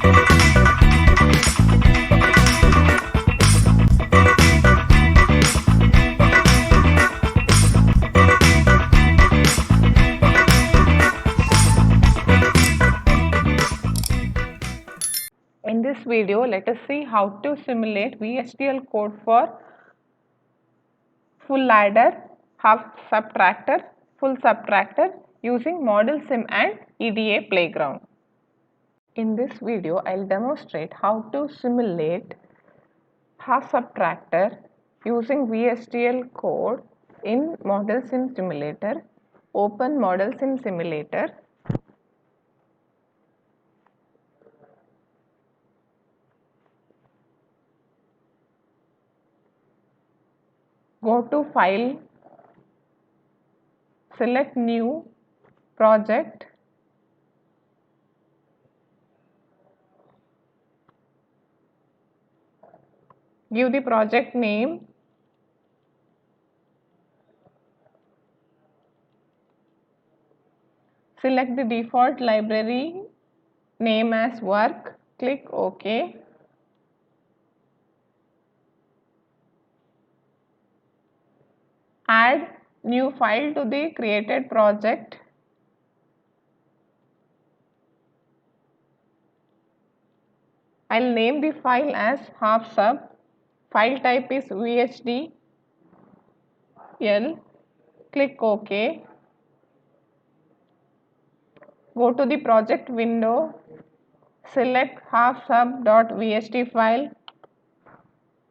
In this video, let us see how to simulate VHDL code for full ladder, half subtractor, full subtractor using Model Sim and EDA Playground. In this video, I'll demonstrate how to simulate half subtractor using VHDL code in Model Sim Simulator. Open Model Sim Simulator. Go to File, select New Project, give the project name, select the default library name as work, click OK. Add new file to the created project. I'll name the file as half sub. File type is VHDL. Click OK. Go to the project window. Select half sub.vht file.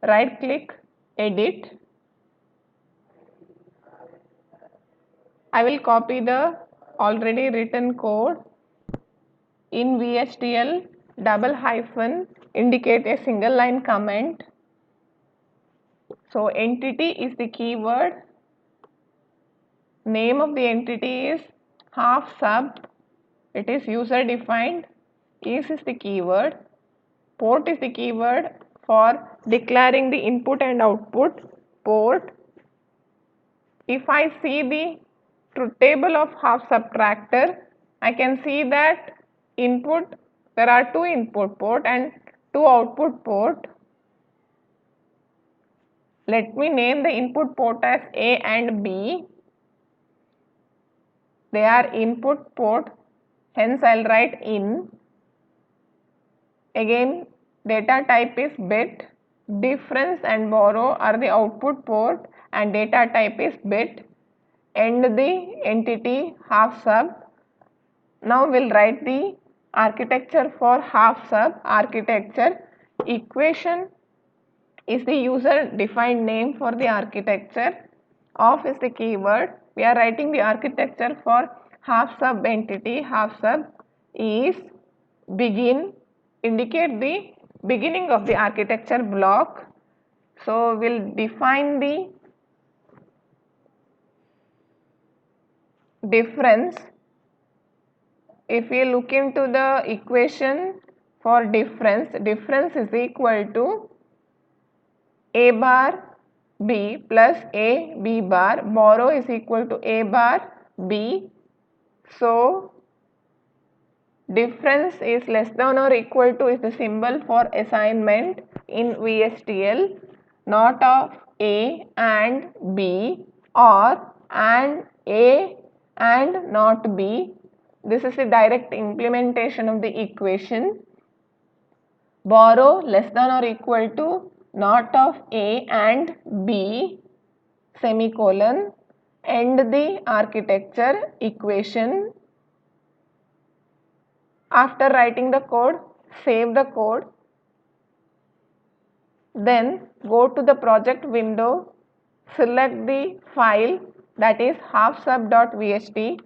Right click, edit. I will copy the already written code. In VHDL, double hyphen indicate a single line comment. So entity is the keyword. Name of the entity is half sub. It is user defined. Is the keyword. Port is the keyword for declaring the input and output port. If I see the truth table of half subtractor, I can see that input, there are two input port and two output port. Let me name the input port as A and B. They are input port, hence I'll write in. Again, data type is bit. Difference and borrow are the output port and data type is bit. End the entity half sub. Now we'll write the architecture for half sub. Architecture equation is the user defined name for the architecture. Of is the keyword. We are writing the architecture for half sub entity. Half sub is begin, indicate the beginning of the architecture block. So we'll define the difference. If we look into the equation for difference, difference is equal to A bar B plus A B bar. Borrow is equal to A bar B. So difference is less than or equal to is the symbol for assignment in VHDL, not of A and B or and A and not B. This is a direct implementation of the equation. Borrow less than or equal to not of A and B semicolon. End the architecture equation. After writing the code, save the code. Then go to the project window, select the file, that is half sub.vht,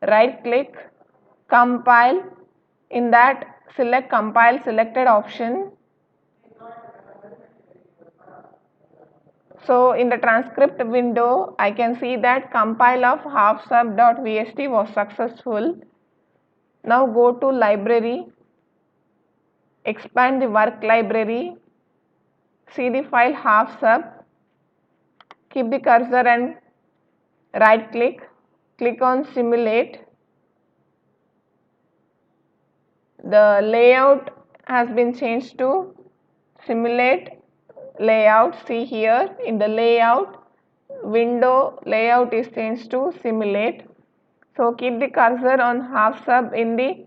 right click, compile. In that, select compile selected option. So in the transcript window, I can see that compile of half sub.vht was successful. Now go to library, expand the work library, see the file half sub, keep the cursor and right click, click on simulate. The layout has been changed to simulate layout. See here in the layout, window layout is changed to simulate. So keep the cursor on half sub in the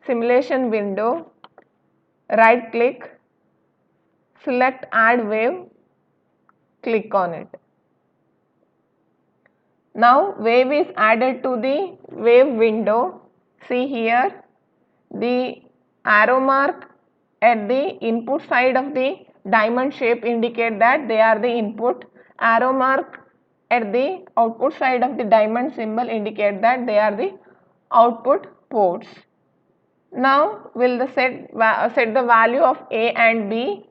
simulation window, right click, select add wave, click on it. Now wave is added to the wave window. See here the arrow mark at the input side of the diamond shape indicate that they are the input. Arrow mark at the output side of the diamond symbol indicate that they are the output ports. Now we'll set the value of A and B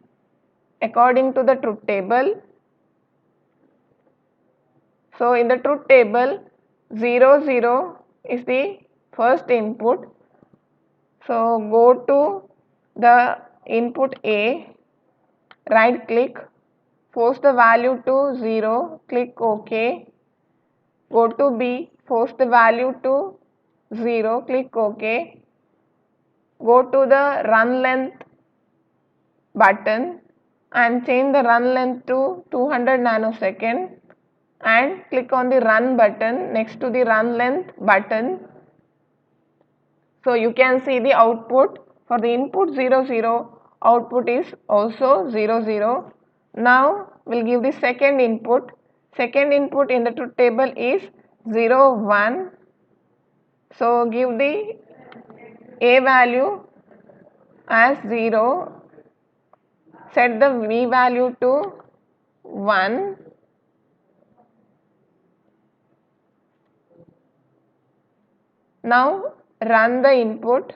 according to the truth table. So in the truth table 0 0 is the first input. So go to the input A, right click, force the value to 0, click OK. Go to B, force the value to 0, click OK. Go to the run length button and change the run length to 200 nanosecond and click on the run button next to the run length button. So you can see the output for the input 0 0, output is also 0 0. Now we'll give the second input. Second input in the truth table is 0 1. So give the A value as 0, set the V value to 1. Now run the input.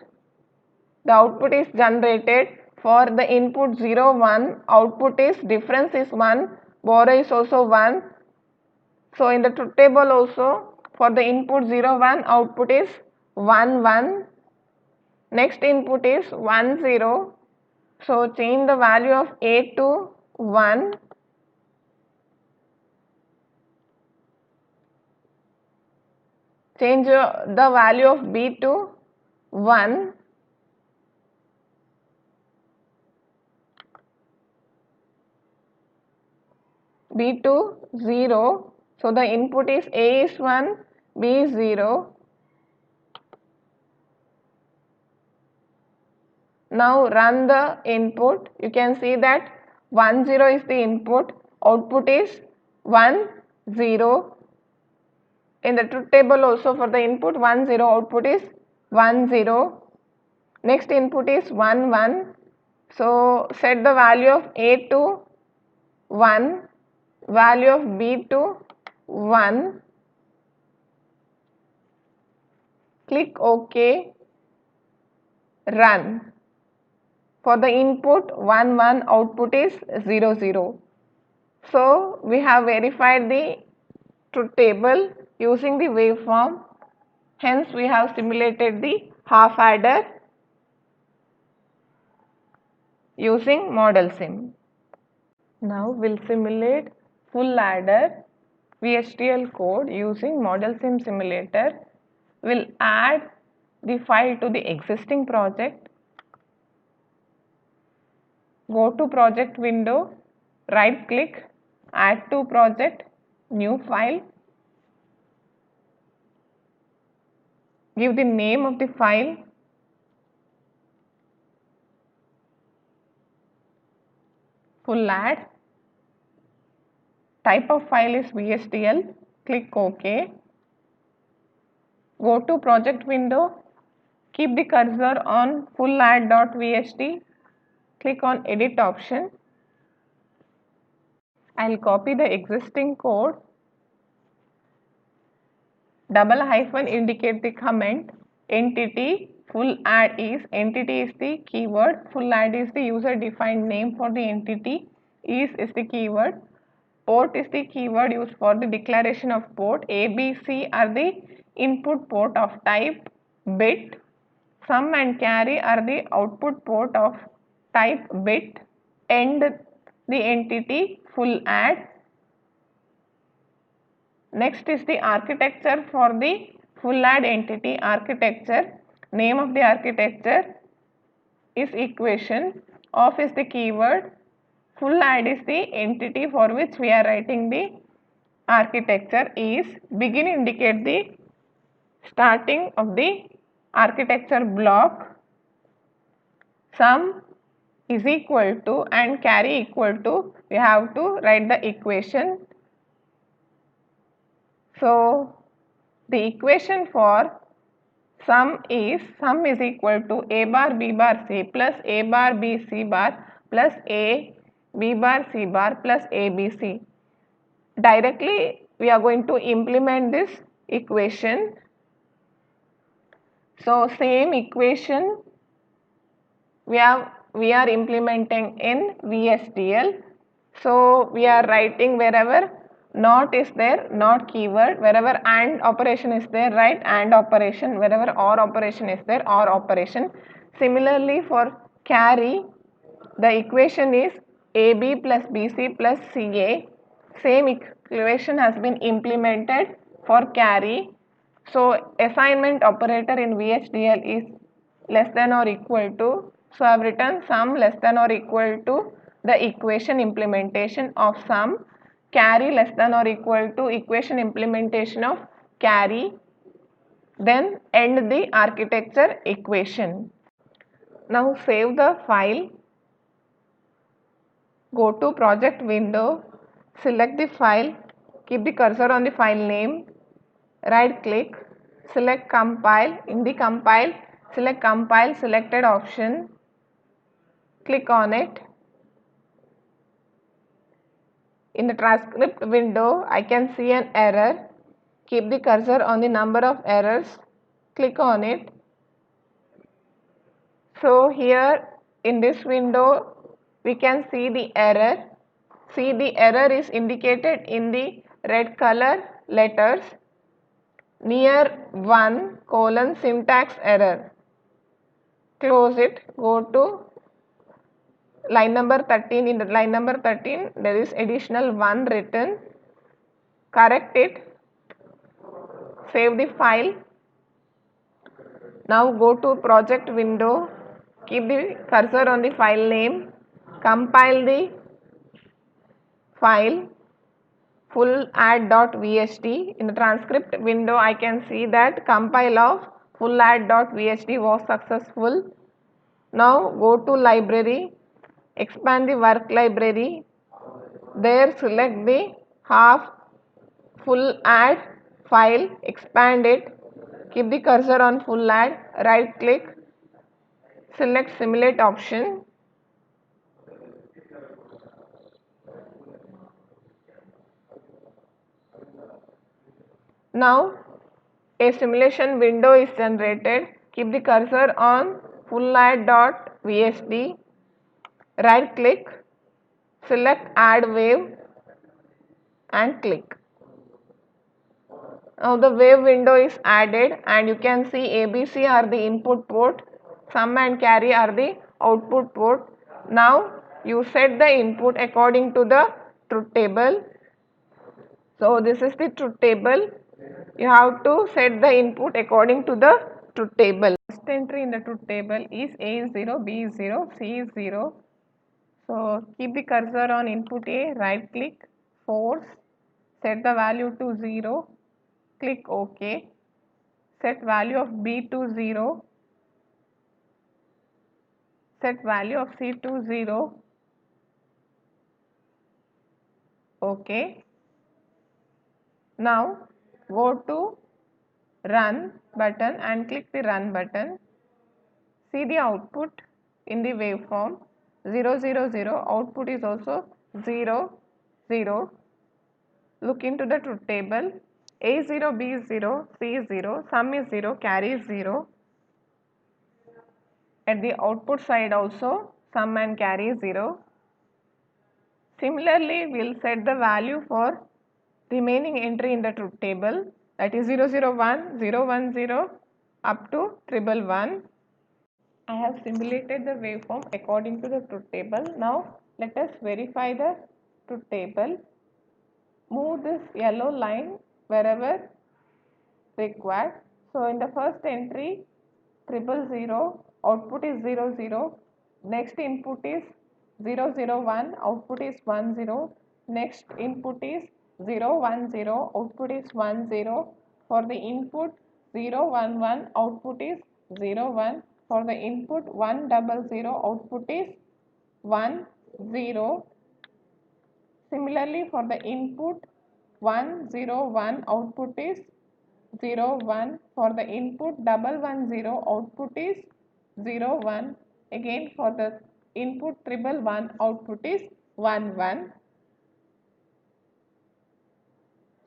The output is generated. For the input 0 1, output is difference is 1, borrow is also 1. So in the truth table also for the input 0 1, output is 1 1. Next input is 1 0. So change the value of A to 1. Change the value of B to 1. B to 0. So the input is A is 1, B is 0. Now run the input. You can see that 1 0 is the input. Output is 1 0. In the truth table also for the input 1 0, output is 1 0. Next input is 1 1. So set the value of A to 1, value of B to 1. Click OK. Run. For the input 1 1, output is 0 0. So we have verified the truth table using the waveform. Hence we have simulated the half adder using model sim. Now we'll simulate full adder VHDL code using model sim simulator. We'll add the file to the existing project. Go to project window, right click, add to project, new file. Give the name of the file. Full add. Type of file is VHDL. Click OK. Go to project window. Keep the cursor on fulladd.vhd. Click on edit option. I'll copy the existing code. Double hyphen indicate the comment. Entity full add is the keyword. Full add is the user defined name for the entity. Is the keyword. Port is the keyword used for the declaration of port. A, B, C are the input port of type bit. Sum and carry are the output port of type bit. End the entity full add. Next is the architecture for the full add entity architecture. Name of the architecture is equation, of is the keyword, full add is the entity for which we are writing the architecture, is begin indicate the starting of the architecture block, sum is equal to and carry equal to, we have to write the equation. So the equation for sum is equal to a bar b bar c plus a bar b c bar plus a b bar c bar plus a b c. Directly we are going to implement this equation. So same equation we are implementing in VHDL. So we are writing wherever not is there, not keyword, wherever and operation is there, write and operation, wherever or operation is there, or operation. Similarly for carry, the equation is AB plus BC plus CA. Same equation has been implemented for carry. So assignment operator in VHDL is less than or equal to, so I have written sum less than or equal to the equation implementation of sum, carry less than or equal to equation implementation of carry, then end the architecture equation. Now save the file, go to project window, select the file, keep the cursor on the file name, right click, select compile, in the compile, select compile selected option, click on it. In the transcript window, I can see an error. Keep the cursor on the number of errors, click on it. So here in this window, we can see the error. See, the error is indicated in the red color letters near 1 : syntax error. Close it, go to line number 13. In the line number 13 there is additional 1 written, correct it, save the file. Now go to project window, keep the cursor on the file name, compile the file full add.vht. In the transcript window I can see that compile of full add.vht was successful. Now go to library, expand the work library, there select the half full add file, expand it, keep the cursor on full add, right click, select simulate option. Now a simulation window is generated, keep the cursor on full add.vht, right click, select add wave and click. Now the wave window is added and you can see ABC are the input port, sum and carry are the output port. Now you set the input according to the truth table. So this is the truth table. You have to set the input according to the truth table. First entry in the truth table is A is 0, B is 0, C is 0. So keep the cursor on input A, right click, force, set the value to 0, click OK, set value of B to 0, set value of C to 0, OK. Now go to run button and click the run button. See the output in the waveform 0 0 0, output is also 0 0. Look into the truth table, A is 0, B is 0, C is 0, sum is 0, carry is 0. At the output side also sum and carry is 0. Similarly, we will set the value for remaining entry in the truth table, that is 001, 010 up to 111. I have simulated the waveform according to the truth table. Now let us verify the truth table. Move this yellow line wherever required. So in the first entry 000, output is 0 0. Next input is 0 0 1, output is 1 0. Next input is 0 1 0, output is 1 0. For the input 0 1 1, output is 0 1. For the input 1 0 0, output is 1 0. Similarly, for the input 1 0 1, output is 0 1. For the input 1 1 0, output is 0 1. Again for the input 1 1, output is 1 1.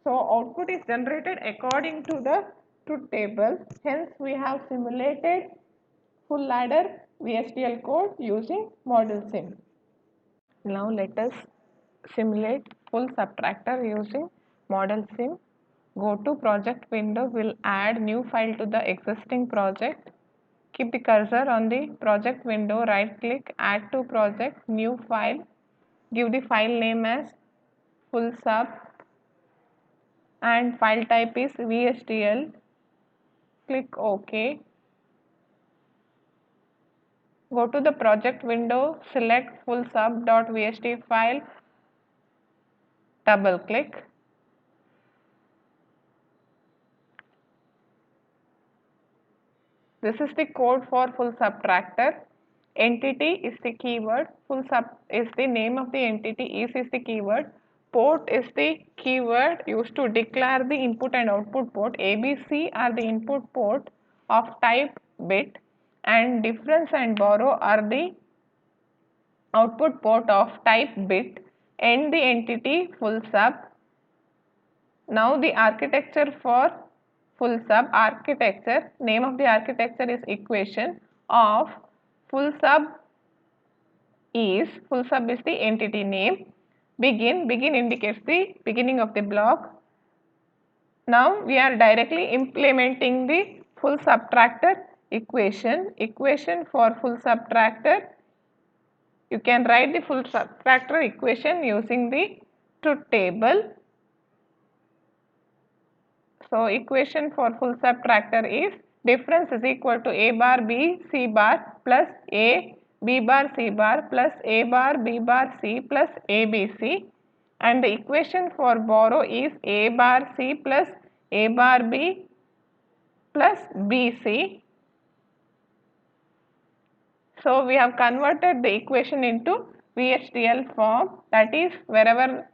So output is generated according to the truth table. Hence we have simulated full ladder VHDL code using model sim. Now let us simulate full subtractor using model sim. Go to project window, will add new file to the existing project. Keep the cursor on the project window, right click, add to project, new file. Give the file name as full sub and file type is VHDL. Click OK. Go to the project window, select full sub.vht file, double click. This is the code for full subtractor. Entity is the keyword, full sub is the name of the entity, is the keyword, port is the keyword used to declare the input and output port, ABC are the input port of type bit, and difference and borrow are the output port of type bit, and the entity full sub. Now the architecture for full sub architecture, name of the architecture is equation of full sub is the entity name. Begin indicates the beginning of the block. Now we are directly implementing the full subtractor equation for full subtractor. You can write the full subtractor equation using the truth table. So equation for full subtractor is difference is equal to a bar b c bar plus a b bar c bar plus a bar b bar c plus abc, and the equation for borrow is a bar c plus a bar b plus bc. So we have converted the equation into VHDL form, that is wherever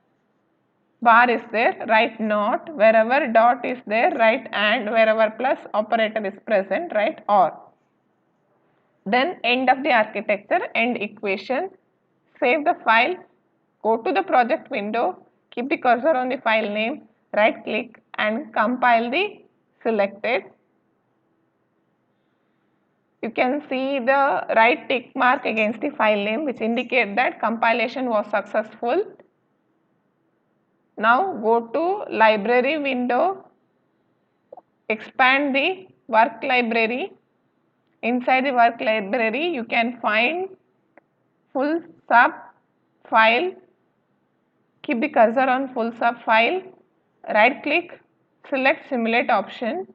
bar is there, write not, wherever dot is there, write and, wherever plus operator is present, write or. Then end of the architecture, end equation, save the file, go to the project window, keep the cursor on the file name, right click and compile the selected. You can see the right tick mark against the file name which indicate that compilation was successful. Now go to library window, expand the work library. Inside the work library you can find full sub file. Keep the cursor on full sub file, right click, select simulate option.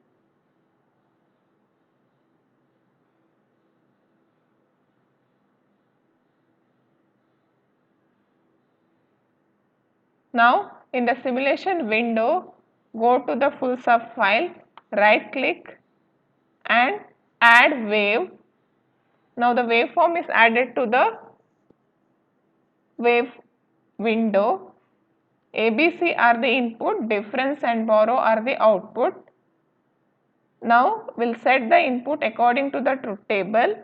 Now in the simulation window, go to the full sub file, right click and add wave. Now the waveform is added to the wave window. ABC are the input, difference and borrow are the output. Now we'll set the input according to the truth table.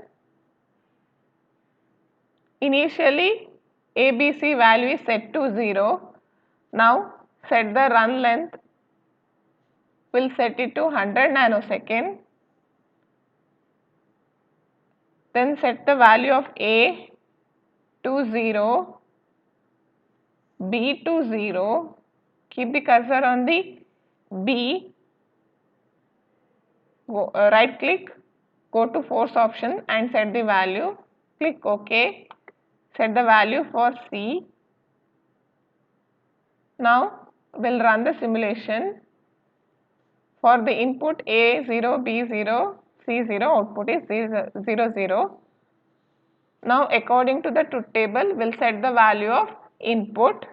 Initially ABC value is set to 0. Now set the run length, we'll set it to 100 nanosecond. Then set the value of A to 0, B to 0, keep the cursor on the B, right click, go to force option and set the value, click OK, set the value for C. Now we'll run the simulation. For the input A0, B0, C0, output is 0, 0. Now according to the truth table, we'll set the value of input.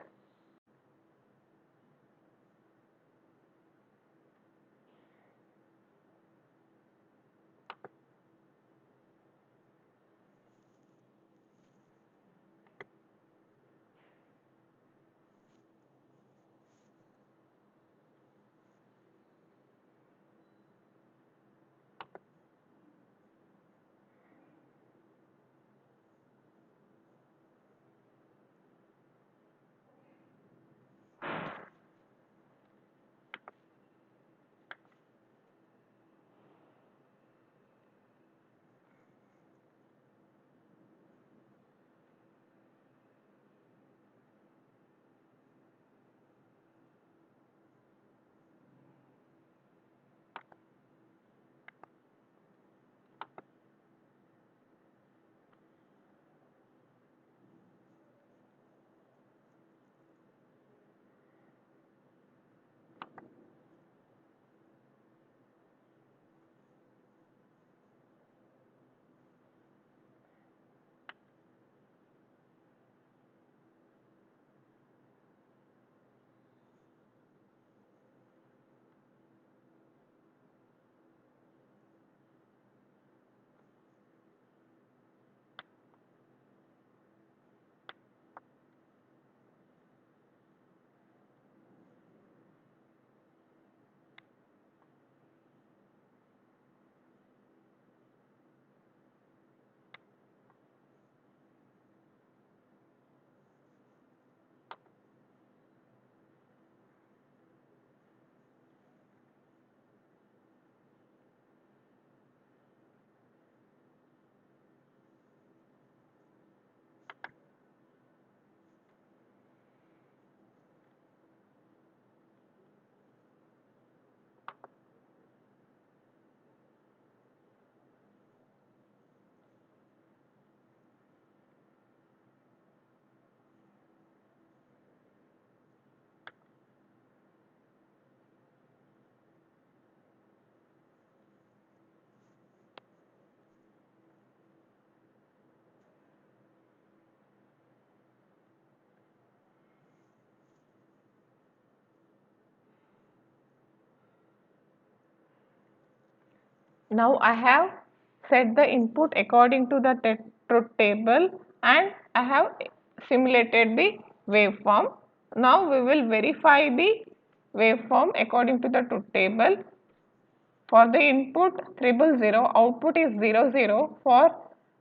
Now I have set the input according to the truth table and I have simulated the waveform. Now we will verify the waveform according to the truth table. For the input 000, output is 00. For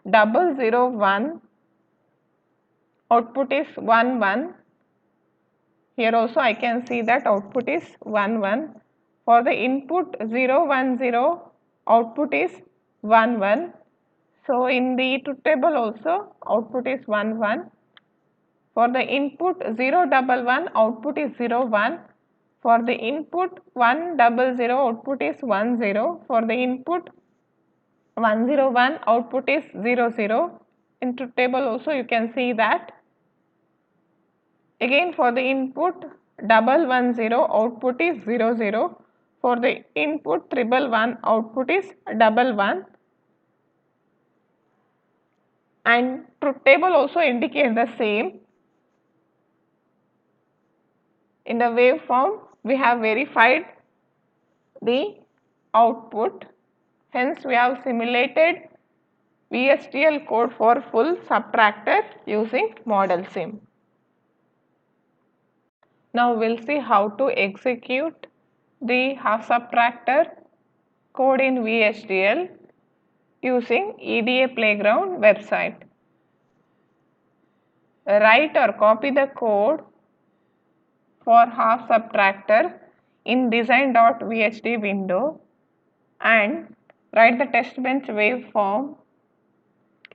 001, output is 11. Here also I can see that output is 11. For the input 010, output is 11. So in the truth table also output is 11. For the input 011, output is 01. For the input 100, output is 10. For the input 101, output is 00. In truth table also you can see that. Again for the input 110, output is 00. For the input 111, output is 11. And truth table also indicate the same. In the waveform, we have verified the output. Hence, we have simulated VHDL code for full subtractor using model sim. Now, we will see how to execute the half subtractor code in VHDL using EDA Playground website. Write or copy the code for half subtractor in design.vhd window and write the test bench waveform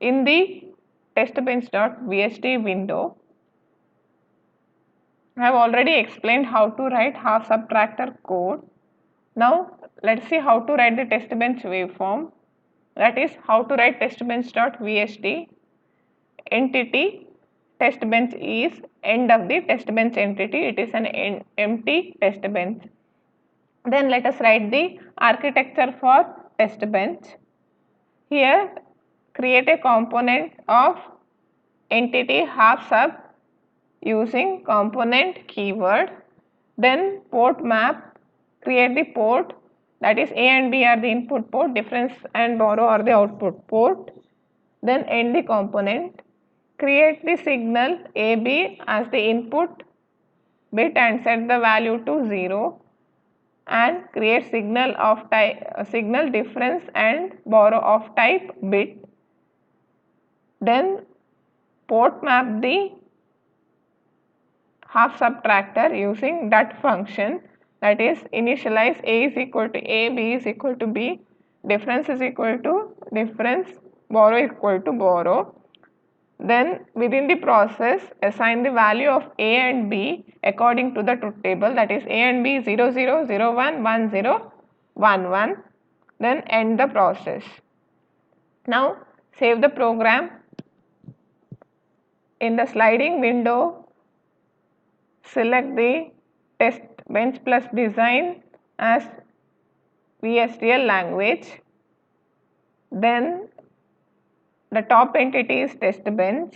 in the testbench.vhd window. I have already explained how to write half subtractor code. Now let's see how to write the test bench waveform. That is how to write testbench.vhd. Entity test bench is end of the test bench entity. It is an empty test bench. Then let us write the architecture for test bench. Here create a component of entity half sub using component keyword. Then port map, create the port, that is A and B are the input port, difference and borrow are the output port. Then end the component, create the signal AB as the input bit and set the value to 0, and create signal of type signal difference and borrow of type bit. Then port map the half subtractor using that function, that is initialize A is equal to A, B is equal to B, difference is equal to difference, borrow equal to borrow. Then within the process assign the value of A and B according to the truth table, that is A and B 0 0 0 1 1 0 1 1. Then end the process. Now save the program. In the sliding window select the test bench plus design as VSTL language. Then the top entity is test bench.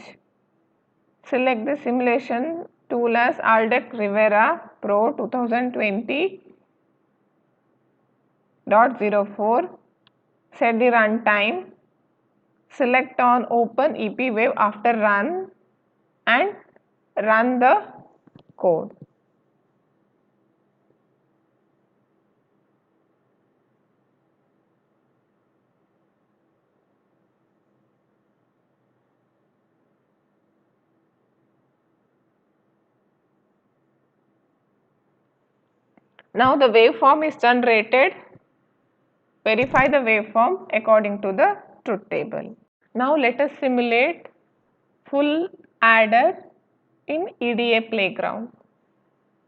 Select the simulation tool as Aldec Rivera Pro 2020.04. Set the runtime. Select on open EP-Wave after run and run the code. Now the waveform is generated. Verify the waveform according to the truth table. Now let us simulate full adder in EDA playground.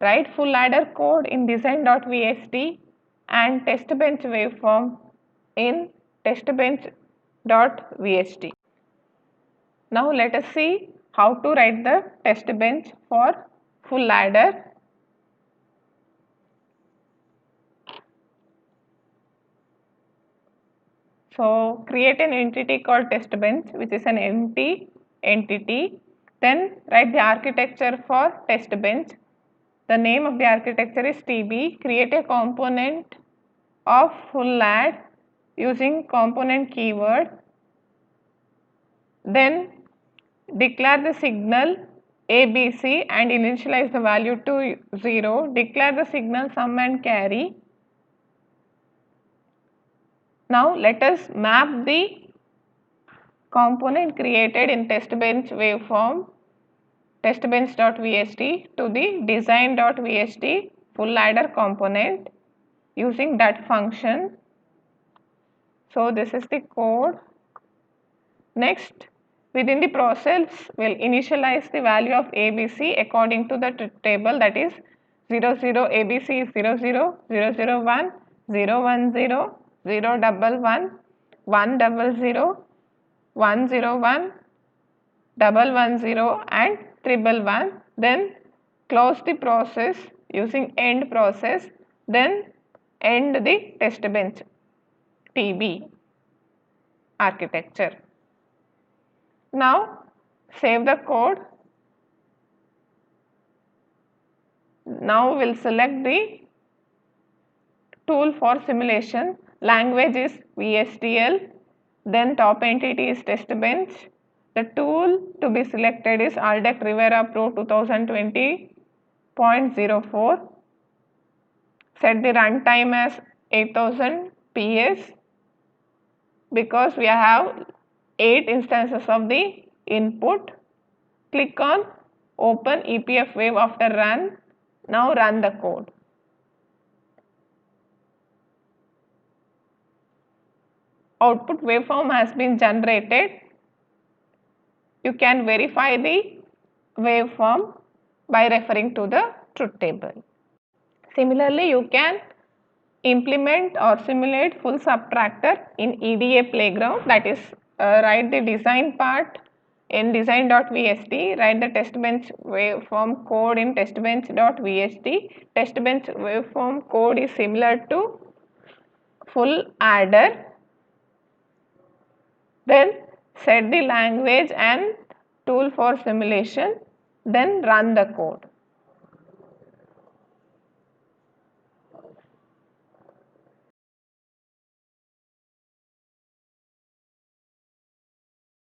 Write full adder code in design.vst and testbench waveform in testbench.vst. Now let us see how to write the test bench for full adder. So create an entity called test bench, which is an empty entity. Then write the architecture for test bench. The name of the architecture is TB. Create a component of full add using component keyword. Then declare the signal ABC and initialize the value to 0. Declare the signal sum and carry. Now let us map the component created in testbench waveform testbench.vst to the design.vst full adder component using that function. So this is the code. Next, within the process we'll initialize the value of ABC according to the table, that is 0 0 ABC is 0 0 0 0 1 0 1 0 0 1 1 1 0 0 1 0 1 1 0 and 1 1. Then close the process using end process, then end the test bench TB architecture. Now save the code. Now we'll select the tool for simulation. Language is VSTL. Then top entity is test bench. The tool to be selected is Aldec Rivera Pro 2020.04. Set the runtime as 8000 PS because we have 8 instances of the input. Click on open EPF wave after run. Now run the code. Output waveform has been generated. You can verify the waveform by referring to the truth table. Similarly, you can implement or simulate full subtractor in EDA playground, that is write the design part in design.vst, write the testbench waveform code in testbench.vst. Testbench waveform code is similar to full adder. Then set the language and tool for simulation, then run the code.